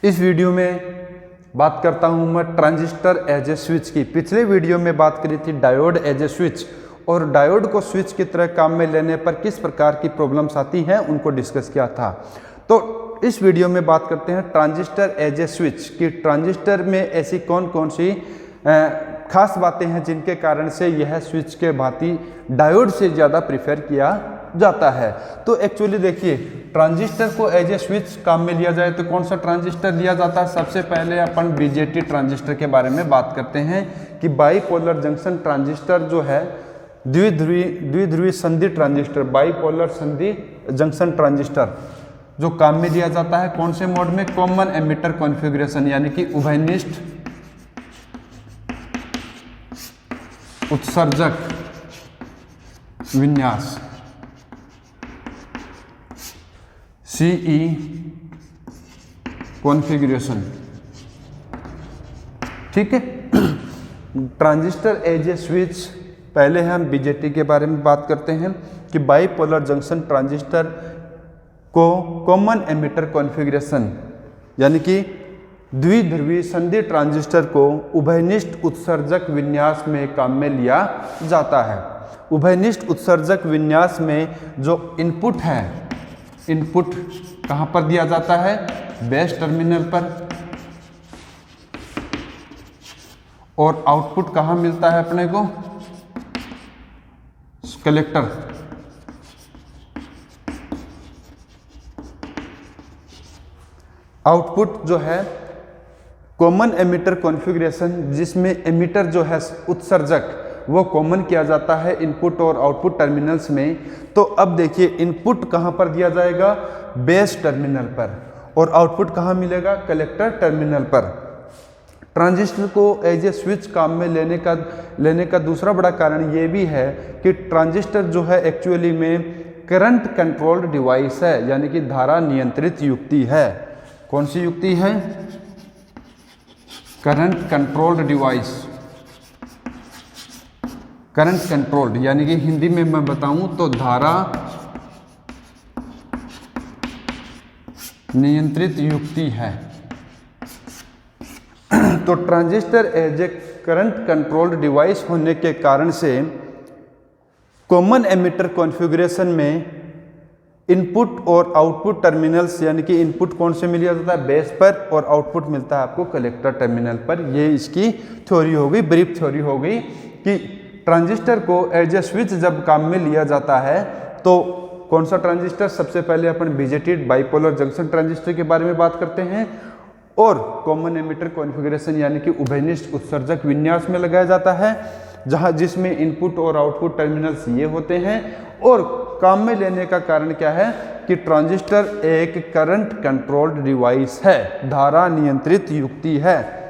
इस वीडियो में बात करता हूं मैं ट्रांजिस्टर एज ए स्विच की। पिछले वीडियो में बात करी थी डायोड एज ए स्विच, और डायोड को स्विच की तरह काम में लेने पर किस प्रकार की प्रॉब्लम्स आती हैं उनको डिस्कस किया था। तो इस वीडियो में बात करते हैं ट्रांजिस्टर एज ए स्विच कि ट्रांजिस्टर में ऐसी कौन कौन सी खास बातें हैं जिनके कारण से यह स्विच के भांति डायोड से ज़्यादा प्रीफर किया जाता है। तो एक्चुअली देखिए, ट्रांजिस्टर को एज ए स्विच काम में लिया जाए तो कौन सा ट्रांजिस्टर लिया जाता है। सबसे पहले अपन बीजेटी ट्रांजिस्टर के बारे में बात करते हैं कि बाईपोलर जंक्शन ट्रांजिस्टर जो है द्विध्रुवी संधि ट्रांजिस्टर, बाईपोलर संधि जंक्शन ट्रांजिस्टर जो काम में लिया जाता है कौन से मोड में, कॉमन एमिटर कॉन्फ़िगरेशन यानी कि उभयनिष्ठ उत्सर्जक विन्यास CE कॉन्फ़िगरेशन। ठीक है। ट्रांजिस्टर एज ए स्विच, पहले हम बीजेटी के बारे में बात करते हैं कि बाईपोलर जंक्शन ट्रांजिस्टर को कॉमन एमिटर कॉन्फ़िगरेशन यानी कि द्विध्रुवी संधि ट्रांजिस्टर को उभयनिष्ठ उत्सर्जक विन्यास में काम में लिया जाता है। उभयनिष्ठ उत्सर्जक विन्यास में जो इनपुट है, इनपुट कहाँ पर दिया जाता है, बेस टर्मिनल पर, और आउटपुट कहाँ मिलता है अपने को, कलेक्टर। आउटपुट जो है कॉमन एमिटर कॉन्फ़िगरेशन, जिसमें एमिटर जो है उत्सर्जक वो कॉमन किया जाता है इनपुट और आउटपुट टर्मिनल्स में। तो अब देखिए, इनपुट कहाँ पर दिया जाएगा, बेस टर्मिनल पर, और आउटपुट कहाँ मिलेगा, कलेक्टर टर्मिनल पर। ट्रांजिस्टर को एज ए स्विच काम में लेने का दूसरा बड़ा कारण ये भी है कि ट्रांजिस्टर जो है एक्चुअली में करंट कंट्रोल्ड डिवाइस है, यानी कि धारा नियंत्रित युक्ति है। कौन सी युक्ति है, current controlled device. Current controlled यानी कि हिंदी में मैं बताऊं तो धारा नियंत्रित युक्ति है। तो transistor as a current controlled device होने के कारण से कॉमन एमिटर कॉन्फ़िगरेशन में इनपुट और आउटपुट टर्मिनल्स, यानी कि इनपुट कौन से मिला जाता है, बेस पर, और आउटपुट मिलता है आपको कलेक्टर टर्मिनल पर। ये इसकी थ्योरी हो गई, ब्रीफ थ्योरी हो गई कि ट्रांजिस्टर को एज ए स्विच जब काम में लिया जाता है तो कौन सा ट्रांजिस्टर, सबसे पहले अपन बीजेटी बाईपोलर जंक्शन ट्रांजिस्टर के बारे में बात करते हैं, और कॉमन एमिटर कॉन्फ़िगरेशन यानी कि उभयनिष्ठ उत्सर्जक विन्यास में लगाया जाता है, जिसमें इनपुट और आउटपुट टर्मिनल्स ये होते हैं। और काम में लेने का कारण क्या है कि ट्रांजिस्टर एक करंट कंट्रोल्ड डिवाइस है, धारा नियंत्रित युक्ति है।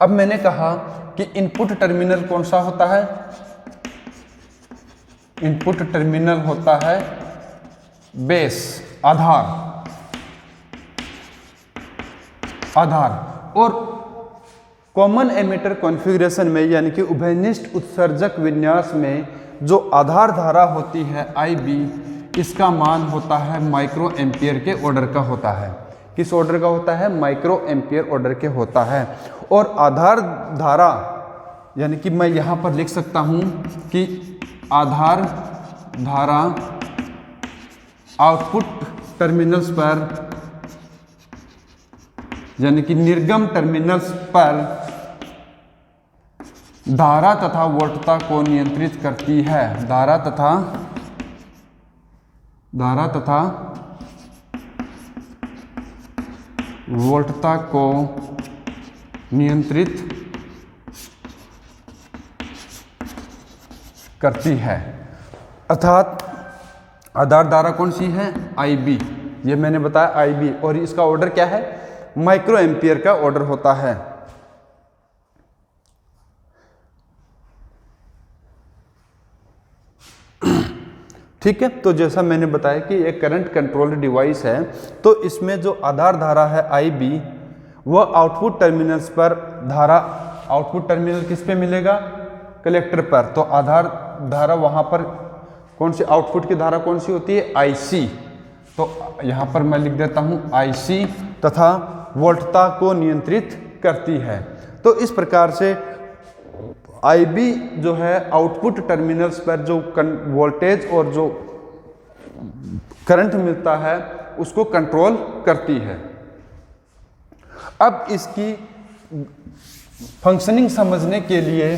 अब मैंने कहा कि इनपुट टर्मिनल कौन सा होता है, इनपुट टर्मिनल होता है बेस, आधार। और कॉमन एमिटर कॉन्फ़िगरेशन में यानी कि उभयनिष्ठ उत्सर्जक विन्यास में जो आधार धारा होती है IB, इसका मान होता है माइक्रो एम्पियर के ऑर्डर का होता है। किस ऑर्डर का होता है, माइक्रो एम्पियर ऑर्डर के होता है। और आधार धारा यानी कि मैं यहाँ पर लिख सकता हूँ कि आधार धारा आउटपुट टर्मिनल्स पर यानी कि निर्गम टर्मिनल्स पर धारा तथा वोल्टता को नियंत्रित करती है। धारा तथा वोल्टता को नियंत्रित करती है। अर्थात आधार धारा कौन सी है, IB, ये मैंने बताया IB, और इसका ऑर्डर क्या है, माइक्रो एम्पियर का ऑर्डर होता है। ठीक है। तो जैसा मैंने बताया कि एक करंट कंट्रोल डिवाइस है, तो इसमें जो आधार धारा है IB, वह आउटपुट टर्मिनल्स पर धारा, आउटपुट टर्मिनल किस पे मिलेगा, कलेक्टर पर। तो आधार धारा वहाँ पर कौन सी, आउटपुट की धारा कौन सी होती है, IC। तो यहाँ पर मैं लिख देता हूँ IC, तथा वोल्टता को नियंत्रित करती है। तो इस प्रकार से IB जो है आउटपुट टर्मिनल्स पर जो वोल्टेज और जो करंट मिलता है उसको कंट्रोल करती है। अब इसकी फंक्शनिंग समझने के लिए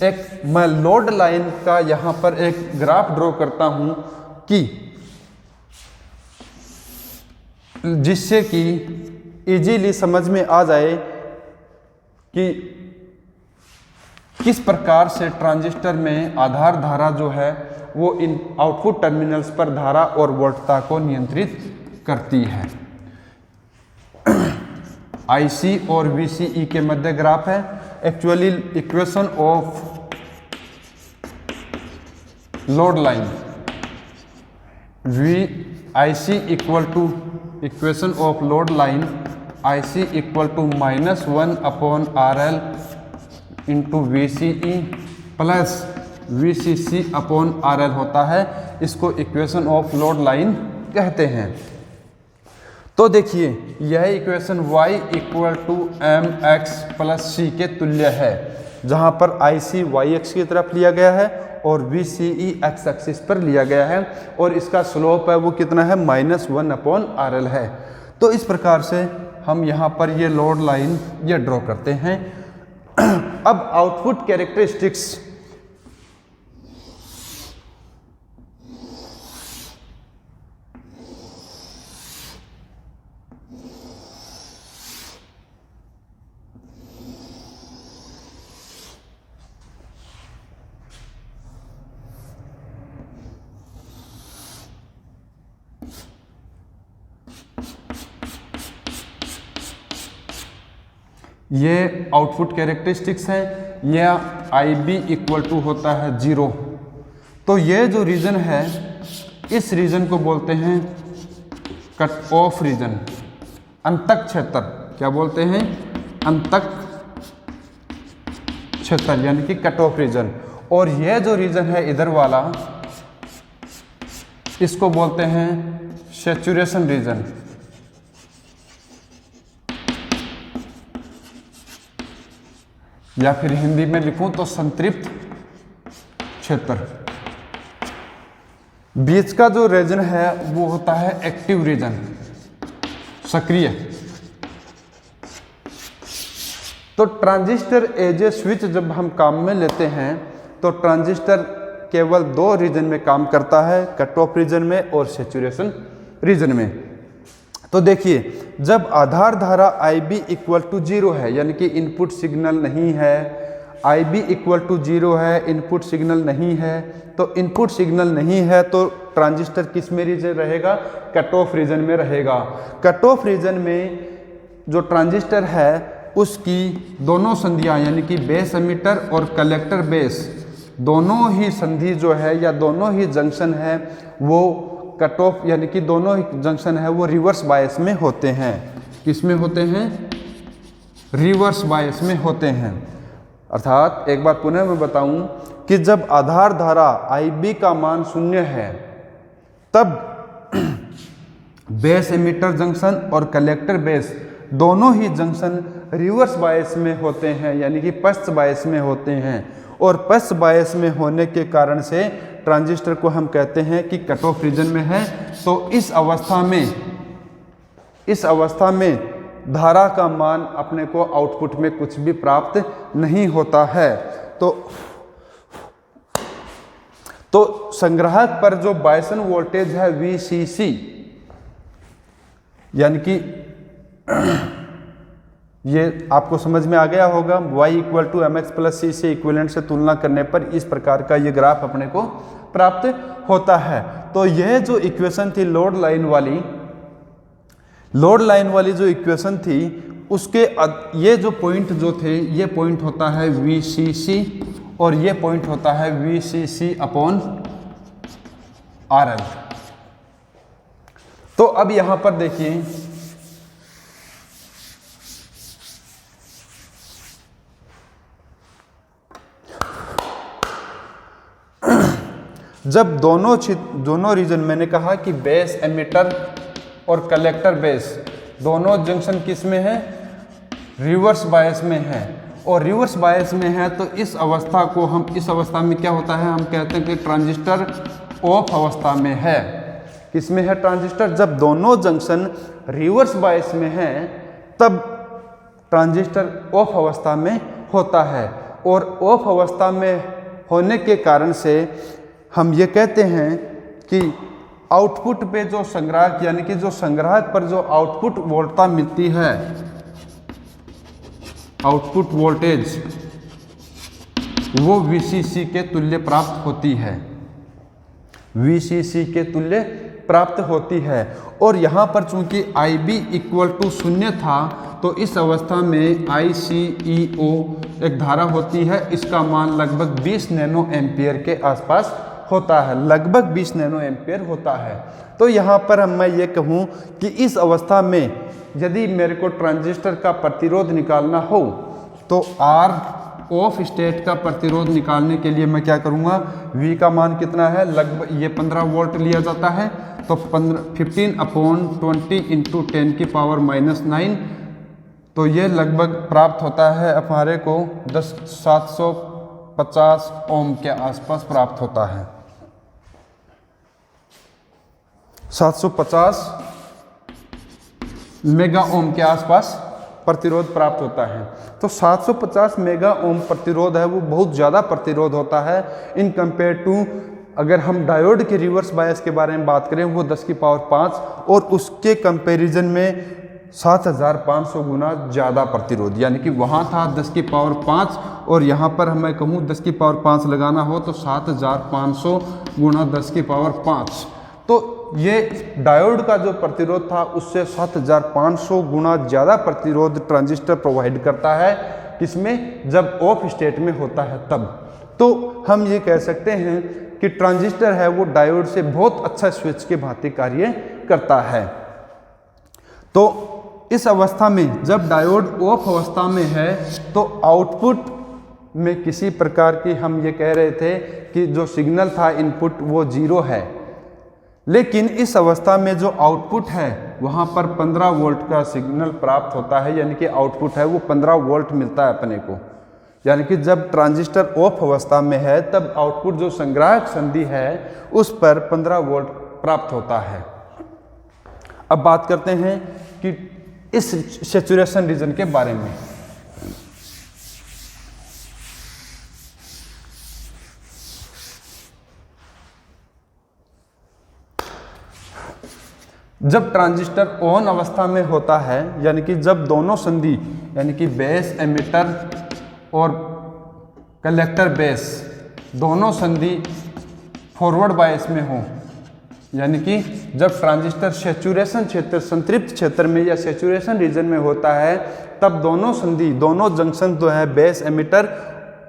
एक मैं लोड लाइन का यहाँ पर एक ग्राफ ड्रॉ करता हूँ कि जिससे कि इजीली समझ में आ जाए कि किस प्रकार से ट्रांजिस्टर में आधार धारा जो है वो इन आउटपुट टर्मिनल्स पर धारा और वोल्टता को नियंत्रित करती है। IC और VCE के मध्य ग्राफ है। Actually equation of load line IC equal to equation of load line IC equal to -1/RL into VCE plus VCC/RL होता है। इसको इक्वेशन ऑफ लोड लाइन कहते हैं। तो देखिए यह equation y equal to mx plus c के तुल्य है, जहाँ पर IC y-अक्ष की तरफ लिया गया है और VCE x-एक्सिस पर लिया गया है, और इसका स्लोप है वो कितना है, -1/RL है। तो इस प्रकार से हम यहाँ पर ये लोड लाइन ये ड्रॉ करते हैं। अब आउटपुट कैरेक्टरिस्टिक्स, ये आउटपुट कैरेक्टरिस्टिक्स है। यह IB इक्वल टू होता है 0। तो ये जो रीजन है, इस रीजन को बोलते हैं कट ऑफ रीजन, अंतक क्षेत्र। क्या बोलते हैं, अंतक क्षेत्र, यानी कि कट ऑफ रीजन। और यह जो रीजन है इधर वाला, इसको बोलते हैं सैचुरेशन रीजन। या फिर हिंदी में लिखूं तो संतृप्त क्षेत्र। बीच का जो रीजन है वो होता है एक्टिव रीजन, सक्रिय। तो ट्रांजिस्टर एज ए स्विच जब हम काम में लेते हैं तो ट्रांजिस्टर केवल 2 रीजन में काम करता है, कट ऑफ रीजन में और सैचुरेशन रीजन में। तो देखिए जब आधार धारा IB इक्वल टू 0 है, यानी कि इनपुट सिग्नल नहीं है, IB इक्वल टू 0 है, इनपुट सिग्नल नहीं है, तो इनपुट सिग्नल नहीं है तो ट्रांजिस्टर किस में रीजन रहेगा, कट ऑफ रीजन में रहेगा। कट ऑफ रीजन में जो ट्रांजिस्टर है उसकी दोनों संधियां, यानी कि बेस एमिटर और कलेक्टर बेस, दोनों ही संधि जो है या दोनों ही जंक्शन है वो कट ऑफ, यानी कि दोनों ही जंक्शन है वो रिवर्स बायस में होते हैं। किस में होते हैं, रिवर्स बायस में होते हैं। अर्थात एक बार पुनः मैं बताऊं कि जब आधार धारा IB का मान 0 है तब बेस एमिटर जंक्शन और कलेक्टर बेस दोनों ही जंक्शन रिवर्स बायस में होते हैं, यानी कि पश्च बायस में होते हैं। और पश्च बायस में होने के कारण से ट्रांजिस्टर को हम कहते हैं कि कट ऑफ रीजन में है। तो इस अवस्था में धारा का मान अपने को आउटपुट में कुछ भी प्राप्त नहीं होता है। तो संग्राहक पर जो बायसन वोल्टेज है VCC, यानी कि ये आपको समझ में आ गया होगा, y equal to mx plus c से इक्विवेलेंट से तुलना करने पर इस प्रकार का ये ग्राफ अपने को प्राप्त होता है। तो यह जो इक्वेशन थी लोड लाइन वाली जो इक्वेशन थी, उसके ये जो पॉइंट जो थे, ये पॉइंट होता है VCC और ये पॉइंट होता है VCC/RL। RL। तो अब यहां पर देखिए जब दोनों रीजन, मैंने कहा कि बेस एमिटर और कलेक्टर बेस दोनों जंक्शन किस में है, रिवर्स बायस में है। और रिवर्स बायस में है तो इस अवस्था को हम, इस अवस्था में क्या होता है, हम कहते हैं कि ट्रांजिस्टर ऑफ अवस्था में है। किस में है ट्रांजिस्टर, जब दोनों जंक्शन रिवर्स बायस में है तब ट्रांजिस्टर ऑफ अवस्था में होता है। और ऑफ अवस्था में होने के कारण से हम ये कहते हैं कि आउटपुट पे जो संग्राहक, यानी कि जो संग्राहक पर जो आउटपुट वोल्टता मिलती है, आउटपुट वोल्टेज, वो VCC के तुल्य प्राप्त होती है, VCC के तुल्य प्राप्त होती है। और यहाँ पर चूंकि IB इक्वल टू 0 था तो इस अवस्था में ICEO एक धारा होती है, इसका मान लगभग 20 नैनो एम्पियर के आसपास होता है, लगभग 20 नैनो एम्पियर होता है। तो यहाँ पर मैं ये कहूँ कि इस अवस्था में यदि मेरे को ट्रांजिस्टर का प्रतिरोध निकालना हो तो R ऑफ स्टेट का प्रतिरोध निकालने के लिए मैं क्या करूँगा, V का मान कितना है, लगभग ये 15 वोल्ट लिया जाता है, तो 15/20 इंटू 10 की पावर -9, तो ये लगभग प्राप्त होता है हमारे को 750 ओम के आसपास प्राप्त होता है, 750 मेगा ओम के आसपास प्रतिरोध प्राप्त होता है। तो 750 मेगा ओम प्रतिरोध है, वो बहुत ज़्यादा प्रतिरोध होता है इन कंपेयर टू, अगर हम डायोड के रिवर्स बायस के बारे में बात करें वो 10 की पावर 5 और उसके कंपैरिजन में 7500 गुना ज़्यादा प्रतिरोध, यानी कि वहाँ था 10 की पावर 5 और यहाँ पर मैं कहूँ 10 की पावर 5 लगाना हो तो 7500 गुना 10 की पावर 5। तो ये डायोड का जो प्रतिरोध था उससे 7500 गुना ज़्यादा प्रतिरोध ट्रांजिस्टर प्रोवाइड करता है, किसमें, जब ऑफ स्टेट में होता है तब। तो हम ये कह सकते हैं कि ट्रांजिस्टर है वो डायोड से बहुत अच्छा स्विच के भांति कार्य करता है। तो इस अवस्था में जब डायोड ऑफ अवस्था में है तो आउटपुट में किसी प्रकार की, हम ये कह रहे थे कि जो सिग्नल था इनपुट वो 0 है, लेकिन इस अवस्था में जो आउटपुट है वहाँ पर 15 वोल्ट का सिग्नल प्राप्त होता है, यानी कि आउटपुट है वो 15 वोल्ट मिलता है अपने को। यानी कि जब ट्रांजिस्टर ऑफ अवस्था में है तब आउटपुट जो संग्राहक संधि है उस पर 15 वोल्ट प्राप्त होता है। अब बात करते हैं कि इस सैचुरेशन रीजन के बारे में। जब ट्रांजिस्टर ऑन अवस्था में होता है, यानी कि जब दोनों संधि, यानी कि बेस एमिटर और कलेक्टर बेस दोनों संधि फॉरवर्ड बायस में हो, यानी कि जब ट्रांजिस्टर सैचुरेशन क्षेत्र, संतृप्त क्षेत्र में या सैचुरेशन रीजन में होता है तब दोनों संधि, दोनों जंक्शन जो है बेस एमिटर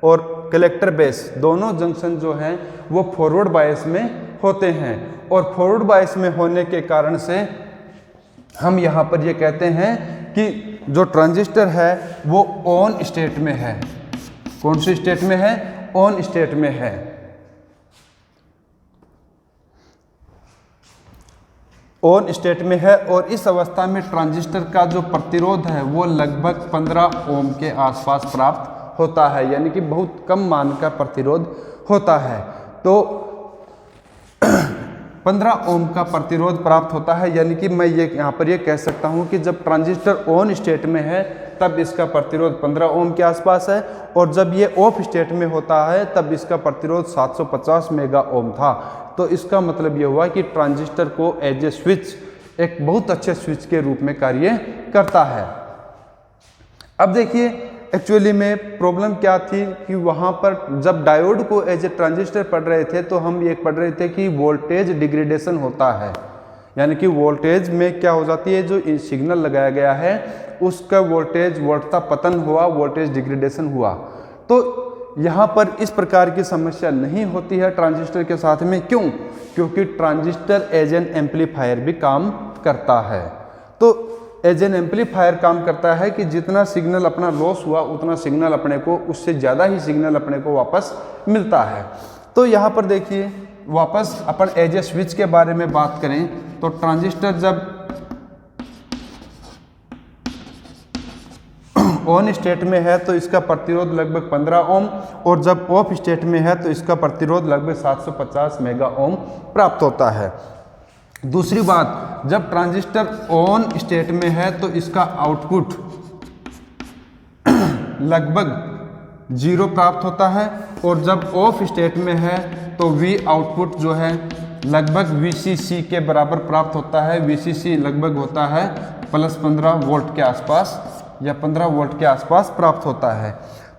और कलेक्टर बेस दोनों जंक्शन जो हैं वो फॉरवर्ड बायस में होते हैं। और फॉरवर्ड बायस में होने के कारण से हम यहाँ पर ये कहते हैं कि जो ट्रांजिस्टर है वो ऑन स्टेट में है। कौन सी स्टेट में है, ऑन स्टेट में है। ऑन स्टेट में है और इस अवस्था में ट्रांजिस्टर का जो प्रतिरोध है वो लगभग 15 ओम के आसपास प्राप्त होता है, यानी कि बहुत कम मान का प्रतिरोध होता है। तो 15 ओम का प्रतिरोध प्राप्त होता है, यानी कि मैं ये यहाँ पर ये कह सकता हूँ कि जब ट्रांजिस्टर ऑन स्टेट में है तब इसका प्रतिरोध 15 ओम के आसपास है और जब ये ऑफ स्टेट में होता है तब इसका प्रतिरोध 750 मेगा ओम था। तो इसका मतलब ये हुआ कि ट्रांजिस्टर को एज ए स्विच, एक बहुत अच्छे स्विच के रूप में कार्य करता है। अब देखिए एक्चुअली में प्रॉब्लम क्या थी कि वहाँ पर जब डायोड को एज ए ट्रांजिस्टर पढ़ रहे थे तो हम ये पढ़ रहे थे कि वोल्टेज डिग्रेडेशन होता है, यानी कि वोल्टेज में क्या हो जाती है, जो सिग्नल लगाया गया है उसका वोल्टेज वोल्टता पतन हुआ, वोल्टेज डिग्रेडेशन हुआ। तो यहाँ पर इस प्रकार की समस्या नहीं होती है ट्रांजिस्टर के साथ में। क्यों? क्योंकि ट्रांजिस्टर एज एन एम्पलीफायर भी काम करता है। तो एज एन एम्पलीफायर काम करता है कि जितना सिग्नल अपना लॉस हुआ उतना सिग्नल अपने को, उससे ज़्यादा ही सिग्नल अपने को वापस मिलता है। तो यहाँ पर देखिए, वापस अपन एज ए स्विच के बारे में बात करें तो ट्रांजिस्टर जब ऑन स्टेट में है तो इसका प्रतिरोध लगभग 15 ओम, और जब ऑफ स्टेट में है तो इसका प्रतिरोध लगभग 750 मेगा ओम प्राप्त होता है। दूसरी बात, जब ट्रांजिस्टर ऑन स्टेट में है तो इसका आउटपुट लगभग 0 प्राप्त होता है, और जब ऑफ स्टेट में है तो V आउटपुट जो है लगभग VCC के बराबर प्राप्त होता है। VCC लगभग होता है प्लस 15 वोल्ट के आसपास या 15 वोल्ट के आसपास प्राप्त होता है।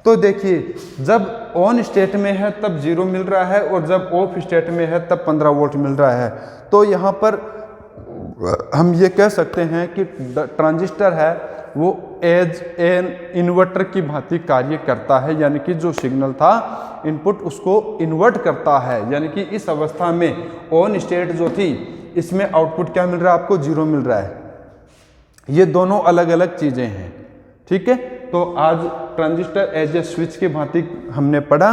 तो देखिए, जब ऑन स्टेट में है तब 0 मिल रहा है, और जब ऑफ स्टेट में है तब 15 वोल्ट मिल रहा है। तो यहाँ पर हम ये कह सकते हैं कि ट्रांजिस्टर है वो एज एन इन्वर्टर की भांति कार्य करता है, यानी कि जो सिग्नल था इनपुट उसको इन्वर्ट करता है। यानी कि इस अवस्था में ऑन स्टेट जो थी इसमें आउटपुट क्या मिल रहा है आपको? 0 मिल रहा है। ये दोनों अलग अलग चीज़ें हैं। ठीक है, तो आज ट्रांजिस्टर एज ए स्विच की भांति हमने पढ़ा।